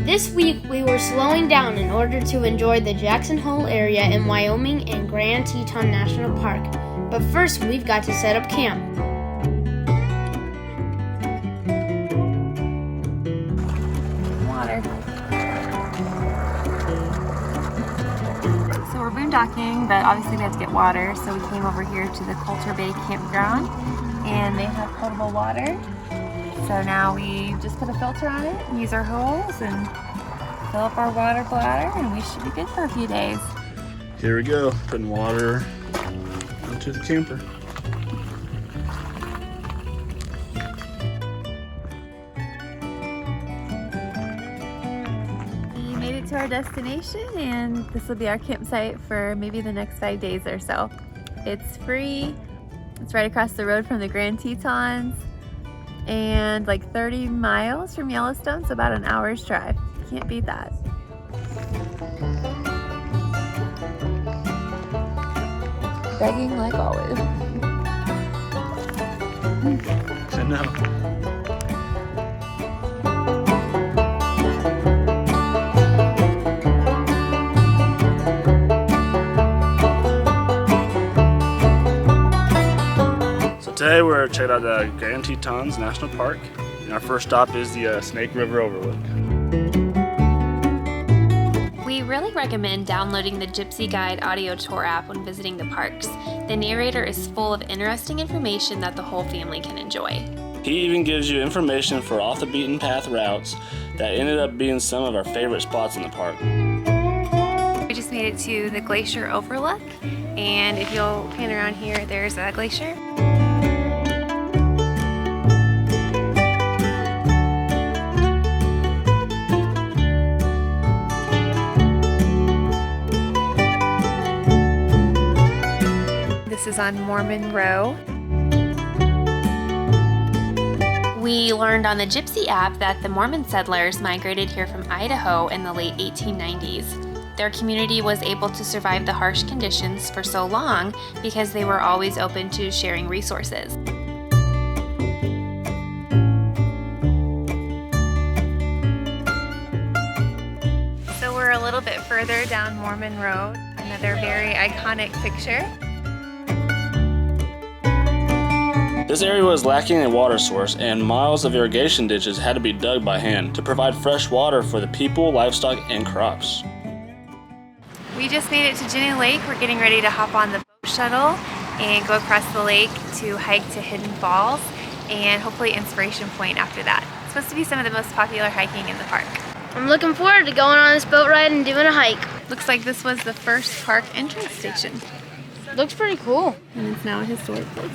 This week we were slowing down in order to enjoy the Jackson Hole area in Wyoming and Grand Teton National Park. But first we've got to set up camp. Water. So we're boondocking, but obviously we had to get water, so we came over here to the Coulter Bay campground, and they have potable water. So now we just put a filter on it and use our hose and fill up our water bladder, and we should be good for a few days. Here we go, putting water into the camper. We made it to our destination, and this will be our campsite for maybe the next 5 days or so. It's free. It's right across the road from the Grand Tetons, and like 30 miles from Yellowstone, so about an hour's drive. Can't beat that. Begging like always. So no. Today we're checking out the Grand Tetons National Park, and our first stop is the Snake River Overlook. We really recommend downloading the Gypsy Guide audio tour app when visiting the parks. The narrator is full of interesting information that the whole family can enjoy. He even gives you information for off the beaten path routes that ended up being some of our favorite spots in the park. We just made it to the glacier overlook, and if you'll pan around here, there's a glacier. This is on Mormon Row. We learned on the Gypsy app that the Mormon settlers migrated here from Idaho in the late 1890s. Their community was able to survive the harsh conditions for so long because they were always open to sharing resources. So we're a little bit further down Mormon Road, another very iconic picture. This area was lacking a water source, and miles of irrigation ditches had to be dug by hand to provide fresh water for the people, livestock, and crops. We just made it to Jenny Lake. We're getting ready to hop on the boat shuttle and go across the lake to hike to Hidden Falls and hopefully Inspiration Point after that. It's supposed to be some of the most popular hiking in the park. I'm looking forward to going on this boat ride and doing a hike. Looks like this was the first park entrance station. Looks pretty cool. And it's now a historic place.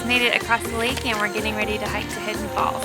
Made it across the lake, and we're getting ready to hike to Hidden Falls.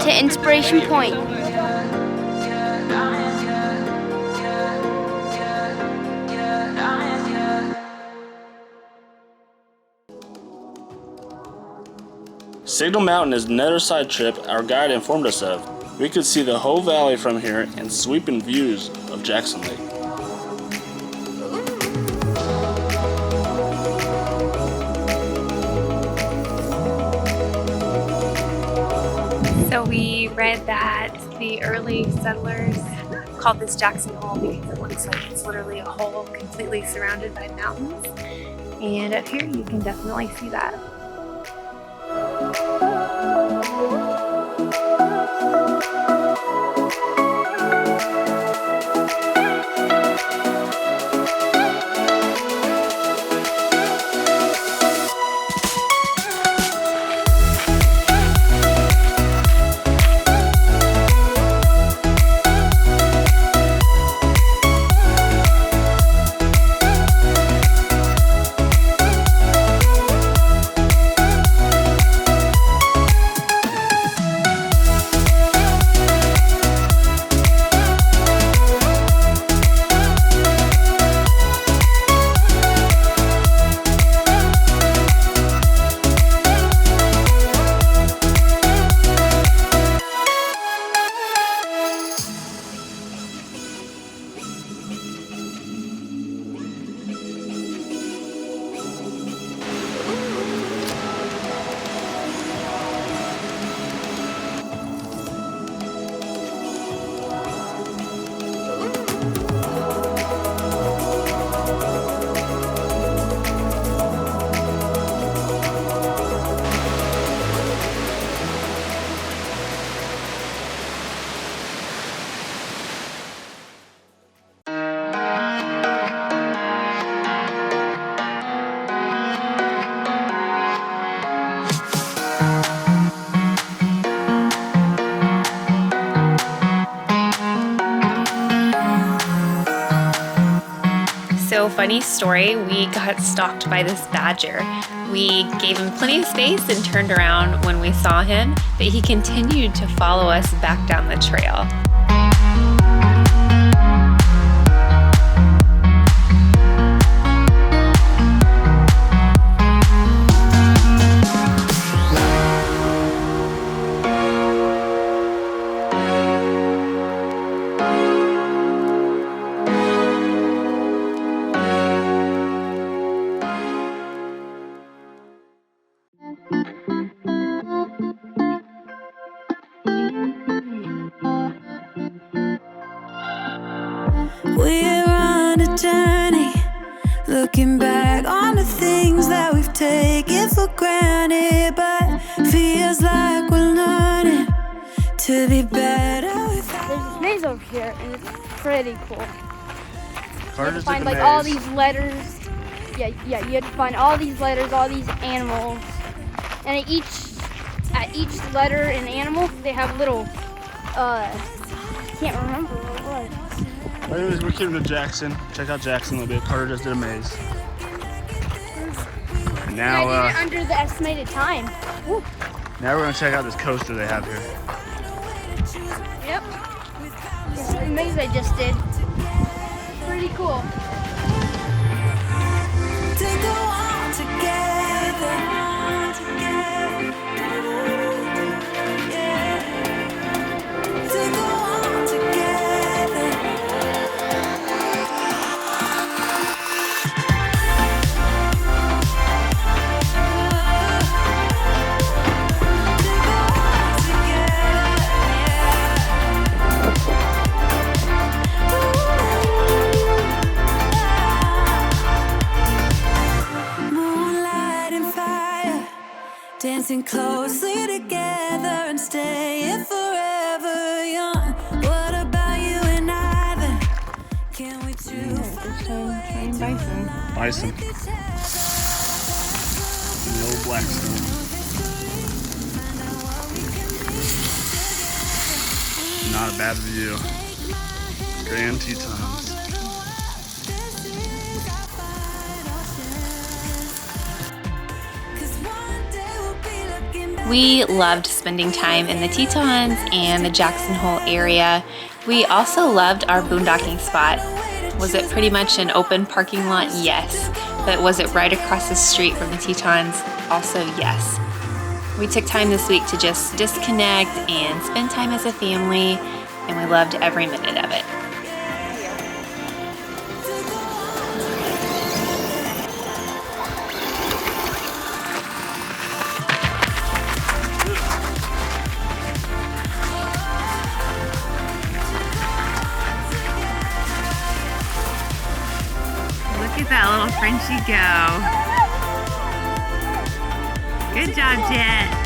to Inspiration Point. Signal Mountain is another side trip our guide informed us of. We could see the whole valley from here and sweeping views of Jackson Lake. So we read that the early settlers called this Jackson Hole because it looks like it's literally a hole completely surrounded by mountains. And up here you can definitely see that. So funny story, we got stalked by this badger. We gave him plenty of space and turned around when we saw him, but he continued to follow us back down the trail. We're on a journey, looking back on the things that we've taken for granted, but feels like we're learning to be better without. There's this maze over here, and it's pretty cool. You have to Carter's find at the like all maze. these letters. Yeah, you have to find all these letters, all these animals, and at each letter and animal, they have little. Can't remember what it was. Anyways, we're keeping to Jackson. Check out Jackson a little bit. Carter just did a maze. And now, I did it under the estimated time. Woo. now we're gonna check out this coaster they have here. Yep. This is the maze I just did. Pretty cool. To go on together, yeah. To go on together. Moonlight and fire, dancing closely together and staying forever young. What about you and I then? Can we choose Bison. And the old Blackstone. Not a bad view. Grand Tetons. Cause one day we'll be looking back. We loved spending time in the Tetons and the Jackson Hole area. We also loved our boondocking spot. Was it pretty much an open parking lot? Yes. But was it right across the street from the Tetons? Also yes. We took time this week to just disconnect and spend time as a family, and we loved every minute of it. Look at that little Frenchie go. Good job, Jet.